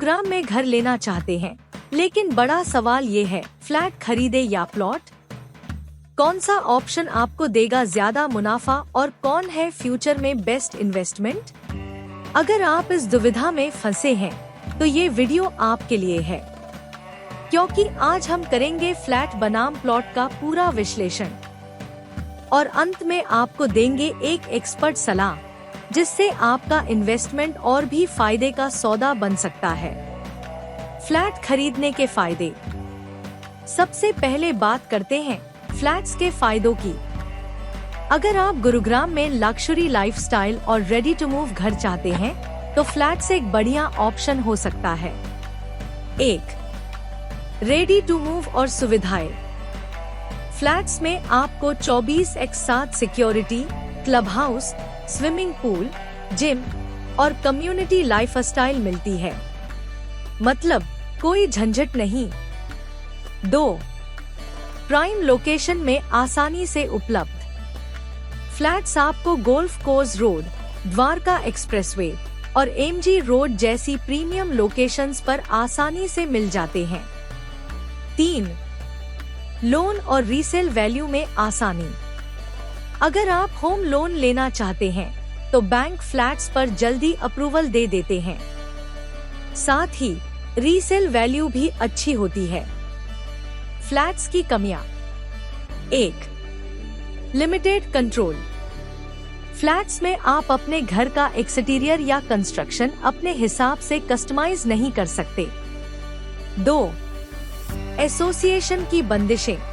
गुरुग्राम में घर लेना चाहते हैं, लेकिन बड़ा सवाल ये है, फ्लैट खरीदे या प्लॉट? कौन सा ऑप्शन आपको देगा ज्यादा मुनाफा और कौन है फ्यूचर में बेस्ट इन्वेस्टमेंट? अगर आप इस दुविधा में फंसे हैं, तो ये वीडियो आपके लिए है, क्योंकि आज हम करेंगे फ्लैट बनाम प्लॉट का पूरा विश्लेषण और अंत में आपको देंगे एक एक्सपर्ट सलाह, जिससे आपका इन्वेस्टमेंट और भी फायदे का सौदा बन सकता है। फ्लैट खरीदने के फायदे। सबसे पहले बात करते हैं फ्लैट्स के फायदों की। अगर आप गुरुग्राम में लग्जरी लाइफस्टाइल और रेडी टू मूव घर चाहते हैं, तो फ्लैट्स एक बढ़िया ऑप्शन हो सकता है। 1. रेडी टू मूव और सुविधाएं। फ्लैट्स में आपको 24/7 security, club house, swimming pool, gym और कम्युनिटी लाइफस्टाइल मिलती है, मतलब कोई झंझट नहीं। 2. प्राइम लोकेशन में आसानी से उपलब्ध। फ्लैट्स आपको golf course road, Dwarka expressway और एमजी रोड जैसी प्रीमियम लोकेशंस पर आसानी से मिल जाते हैं। 3. लोन और रीसेल वैल्यू में आसानी। अगर आप होम लोन लेना चाहते हैं, तो बैंक फ्लैट्स पर जल्दी अप्रूवल दे देते हैं। साथ ही रीसेल वैल्यू भी अच्छी होती है। फ्लैट्स की कमियां। 1. Limited control. फ्लैट्स में आप अपने घर का एक्सटीरियर या कंस्ट्रक्शन अपने हिसाब से कस्टमाइज नहीं कर सकते। 2. एसोसिएशन की बंदिशें।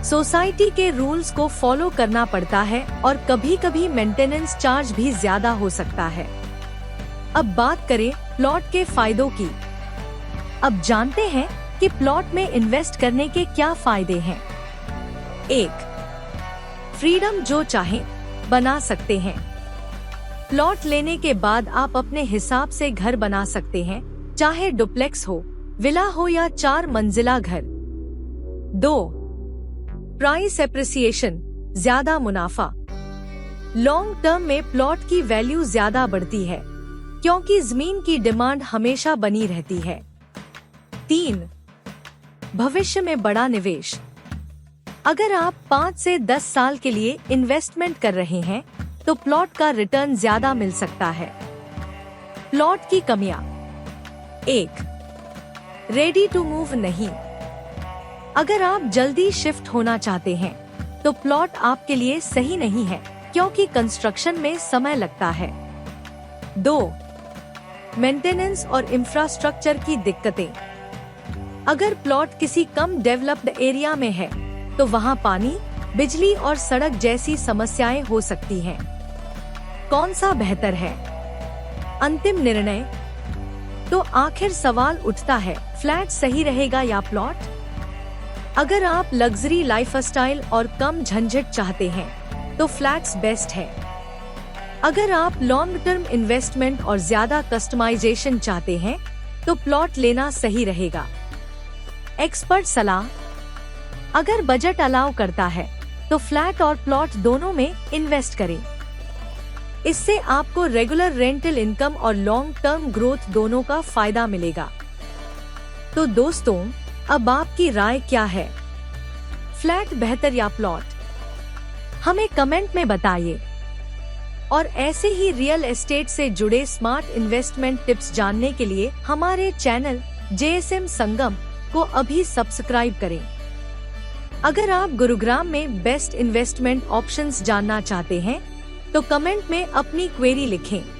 सोसाइटी के रूल्स को फॉलो करना पड़ता है और कभी-कभी मेंटेनेंस चार्ज भी ज्यादा हो सकता है। अब बात करें प्लॉट के फायदों की। अब जानते हैं कि प्लॉट में इन्वेस्ट करने के क्या फायदे हैं। 1. फ्रीडम, जो चाहे बना सकते हैं। प्लॉट लेने के बाद आप अपने हिसाब से घर बना सकते हैं, चाहे डुप्लेक्स हो, विला हो या 4 मंजिला घर। 2. प्राइस एप्रिसिएशन, ज्यादा मुनाफा। लॉन्ग टर्म में प्लॉट की वैल्यू ज्यादा बढ़ती है, क्योंकि जमीन की डिमांड हमेशा बनी रहती है। 3. भविष्य में बड़ा निवेश। अगर आप 5 से 10 साल के लिए इन्वेस्टमेंट कर रहे हैं, तो प्लॉट का रिटर्न ज्यादा मिल सकता है। प्लॉट की कमियां। 1. रेडी टू मूव नहीं। अगर आप जल्दी शिफ्ट होना चाहते हैं, तो प्लॉट आपके लिए सही नहीं है, क्योंकि कंस्ट्रक्शन में समय लगता है। 2. मेंटेनेंस और इंफ्रास्ट्रक्चर की दिक्कतें। अगर प्लॉट किसी कम डेवलप्ड एरिया में है, तो वहां पानी, बिजली और सड़क जैसी समस्याएं हो सकती हैं। कौन सा बेहतर है? अंतिम निर्णय। तो आखिर सवाल उठता है, फ्लैट सही रहेगा या प्लॉट? अगर आप लग्जरी लाइफस्टाइल और कम झंझट चाहते हैं, तो फ्लैट्स बेस्ट है। अगर आप लॉन्ग टर्म इन्वेस्टमेंट और ज्यादा कस्टमाइजेशन चाहते हैं, तो प्लॉट लेना सही रहेगा। एक्सपर्ट सलाह। अगर बजट अलाउ करता है, तो फ्लैट और प्लॉट दोनों में इन्वेस्ट करें। इससे आपको रेगुलर रेंटल इनकम और लॉन्ग टर्म ग्रोथ दोनों का फायदा मिलेगा। तो दोस्तों, अब आपकी राय क्या है? फ्लैट बेहतर या प्लॉट? हमें कमेंट में बताइए। और ऐसे ही रियल एस्टेट से जुड़े स्मार्ट इन्वेस्टमेंट टिप्स जानने के लिए हमारे चैनल JSM संगम को अभी सब्सक्राइब करें। अगर आप गुरुग्राम में बेस्ट इन्वेस्टमेंट ऑप्शंस जानना चाहते हैं, तो कमेंट में अपनी क्वेरी लिखें।